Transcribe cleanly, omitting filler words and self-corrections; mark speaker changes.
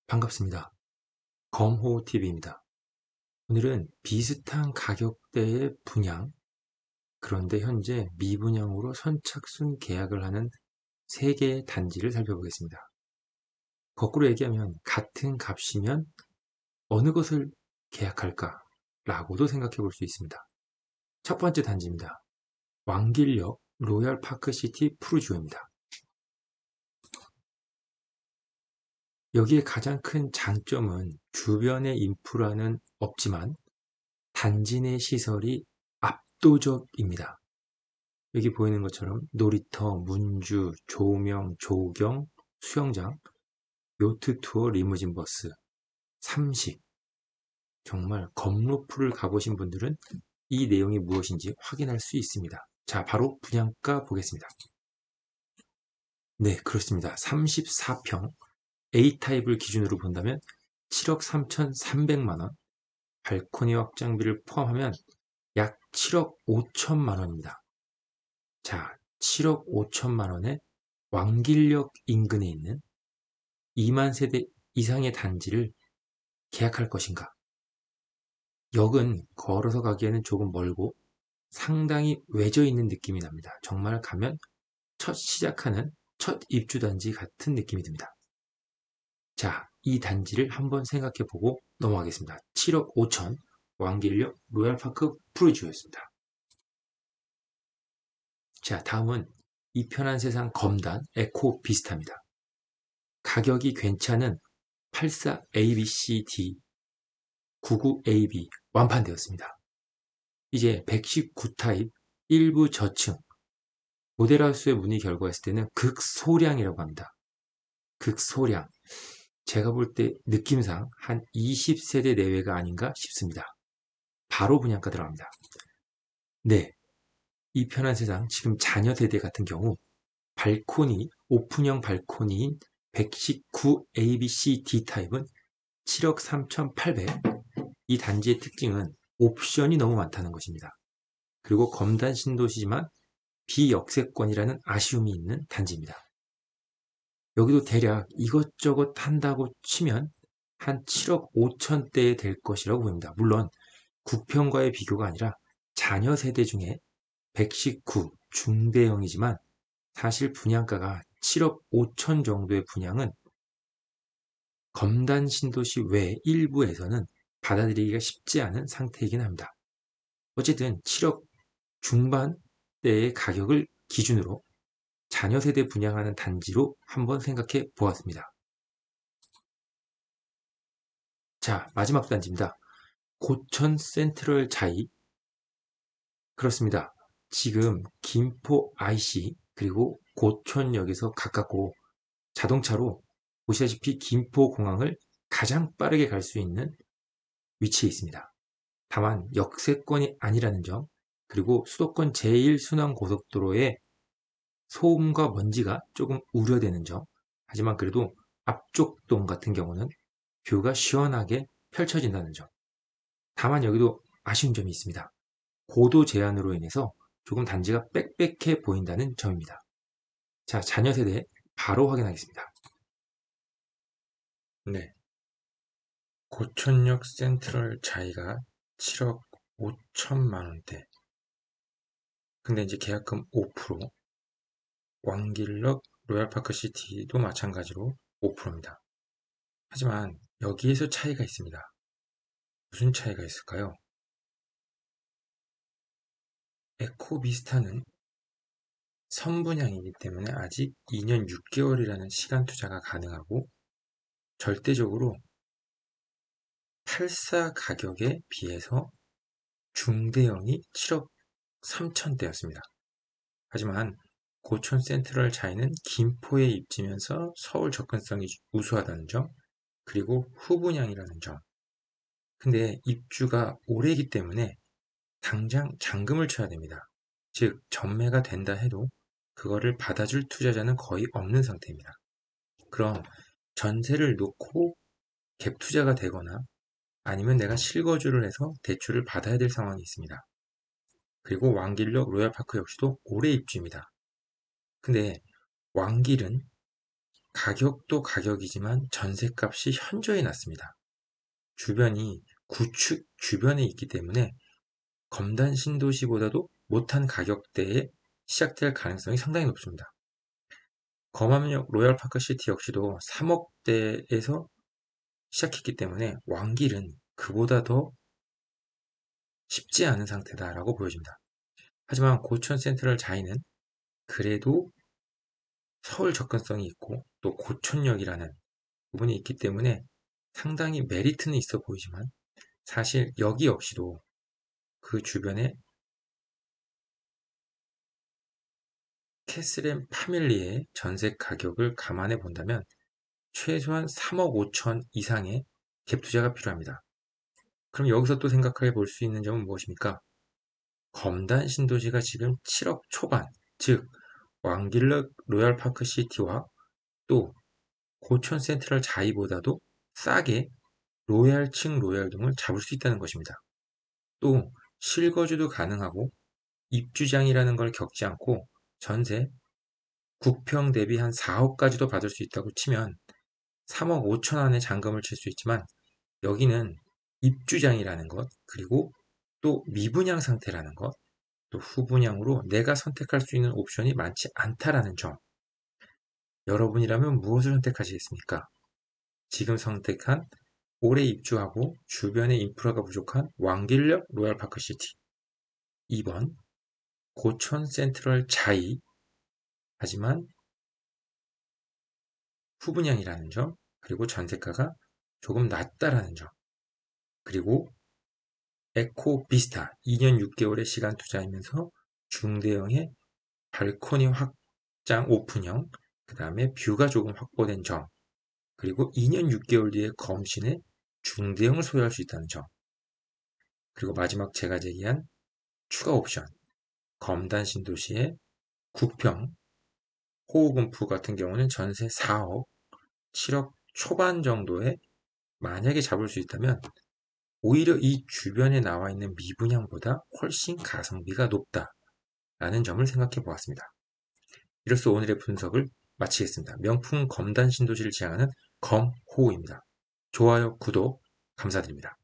Speaker 1: 반갑습니다. 검호TV입니다. 오늘은 비슷한 가격대의 분양, 그런데 현재 미분양으로 선착순 계약을 하는 3개의 단지를 살펴보겠습니다. 거꾸로 얘기하면 같은 값이면 어느 것을 계약할까? 라고도 생각해 볼 수 있습니다. 첫 번째 단지입니다. 왕길역 로얄파크시티 푸르지오입니다. 여기에 가장 큰 장점은 주변의 인프라는 없지만 단지 내 시설이 압도적입니다. 여기 보이는 것처럼 놀이터, 문주, 조명, 조경, 수영장, 요트 투어, 리무진 버스, 삼식. 정말 검로프를 가보신 분들은 이 내용이 무엇인지 확인할 수 있습니다. 자, 바로 분양가 보겠습니다. 네, 그렇습니다. 34평 A타입을 기준으로 본다면 7억 3,300만원, 발코니 확장비를 포함하면 약 7억 5천만 원입니다. 자, 7억 5천만 원에 왕길역 인근에 있는 2만 세대 이상의 단지를 계약할 것인가? 역은 걸어서 가기에는 조금 멀고 상당히 외져 있는 느낌이 납니다. 정말 가면 첫 시작하는 첫 입주단지 같은 느낌이 듭니다. 자, 이 단지를 한번 생각해보고 넘어가겠습니다. 7억 5천 왕길역 로얄파크 푸르지오였습니다. 자, 다음은 이 편한 세상 검단 에코 비스타입니다. 가격이 괜찮은 84ABCD 99AB 완판되었습니다. 이제 119 타입 일부 저층 모델하우스의 문의 결과했을 때는 극소량이라고 합니다. 극소량. 제가 볼 때 느낌상 한 20세대 내외가 아닌가 싶습니다. 바로 분양가 들어갑니다. 네, 이 편한 세상 지금 자녀 세대 같은 경우 발코니, 오픈형 발코니인 119 ABCD 타입은 7억 3,800. 이 단지의 특징은 옵션이 너무 많다는 것입니다. 그리고 검단 신도시지만 비역세권이라는 아쉬움이 있는 단지입니다. 여기도 대략 이것저것 한다고 치면 한 7억 5천대에 될 것이라고 보입니다. 물론 9평과의 비교가 아니라 자녀 세대 중에 119 중대형이지만 사실 분양가가 7억 5천 정도의 분양은 검단 신도시 외 일부에서는 받아들이기가 쉽지 않은 상태이긴 합니다. 어쨌든 7억 중반대의 가격을 기준으로 자녀 세대 분양하는 단지로 한번 생각해 보았습니다. 자, 마지막 단지입니다. 고천 센트럴 자이. 그렇습니다. 지금 김포 IC 그리고 고천역에서 가깝고 자동차로 보시다시피 김포공항을 가장 빠르게 갈 수 있는 위치에 있습니다. 다만 역세권이 아니라는 점, 그리고 수도권 제1순환고속도로의 소음과 먼지가 조금 우려되는 점, 하지만 그래도 앞쪽 동 같은 경우는 뷰가 시원하게 펼쳐진다는 점. 다만 여기도 아쉬운 점이 있습니다. 고도 제한으로 인해서 조금 단지가 빽빽해 보인다는 점입니다. 자, 자녀 세대 바로 확인하겠습니다. 네, 고천역 센트럴 자이가 7억 5천만 원대. 근데 이제 계약금 5%, 왕길역 로얄파크 시티도 마찬가지로 5%입니다. 하지만 여기에서 차이가 있습니다. 무슨 차이가 있을까요? 에코비스타는 선분양이기 때문에 아직 2년 6개월이라는 시간 투자가 가능하고 절대적으로 84 가격에 비해서 중대형이 7억 3천대였습니다. 하지만 고촌 센트럴 자이는 김포에 입지면서 서울 접근성이 우수하다는 점, 그리고 후분양이라는 점. 근데 입주가 오래이기 때문에 당장 잔금을 쳐야 됩니다. 즉 전매가 된다 해도 그거를 받아줄 투자자는 거의 없는 상태입니다. 그럼 전세를 놓고 갭 투자가 되거나 아니면 내가 실거주를 해서 대출을 받아야 될 상황이 있습니다. 그리고 왕길역 로얄파크 역시도 올해 입주입니다. 근데 왕길은 가격도 가격이지만 전셋값이 현저히 낮습니다. 주변이 구축 주변에 있기 때문에 검단 신도시보다도 못한 가격대에 시작될 가능성이 상당히 높습니다. 검암역 로얄파크시티 역시도 3억대에서 시작했기 때문에 왕길은 그보다 더 쉽지 않은 상태다라고 보여집니다. 하지만 고촌 센트럴 자이는 그래도 서울 접근성이 있고 또 고촌역이라는 부분이 있기 때문에 상당히 메리트는 있어 보이지만 사실 여기 역시도 그 주변에 캐슬앤 파밀리의 전세 가격을 감안해 본다면 최소한 3억 5천 이상의 갭 투자가 필요합니다. 그럼 여기서 또 생각해 볼 수 있는 점은 무엇입니까? 검단 신도시가 지금 7억 초반, 즉 왕길역 로얄파크 시티와 또 고촌 센트럴 자이보다도 싸게 로얄층 로얄동을 잡을 수 있다는 것입니다. 또 실거주도 가능하고 입주장이라는 걸 겪지 않고 전세 9평 대비 한 4억까지도 받을 수 있다고 치면 3억 5천 안에 잔금을 칠 수 있지만 여기는 입주장이라는 것, 그리고 또 미분양 상태라는 것, 또 후분양으로 내가 선택할 수 있는 옵션이 많지 않다라는 점. 여러분이라면 무엇을 선택하시겠습니까? 지금 선택한 올해 입주하고 주변에 인프라가 부족한 왕길역 로얄파크시티. 2번 고촌 센트럴 자이. 하지만 후분양이라는 점, 그리고 전세가가 조금 낮다라는 점. 그리고 에코 비스타 2년 6개월의 시간 투자이면서 중대형의 발코니 확장 오픈형, 그 다음에 뷰가 조금 확보된 점, 그리고 2년 6개월 뒤에 검신의 중대형을 소유할 수 있다는 점, 그리고 마지막 제가 제기한 추가 옵션, 검단 신도시의 9평, 호우군프 같은 경우는 전세 4억, 7억 초반 정도에 만약에 잡을 수 있다면 오히려 이 주변에 나와 있는 미분양보다 훨씬 가성비가 높다라는 점을 생각해 보았습니다. 이로써 오늘의 분석을 마치겠습니다. 명품 검단 신도시를 지향하는 검호우입니다. 좋아요, 구독 감사드립니다.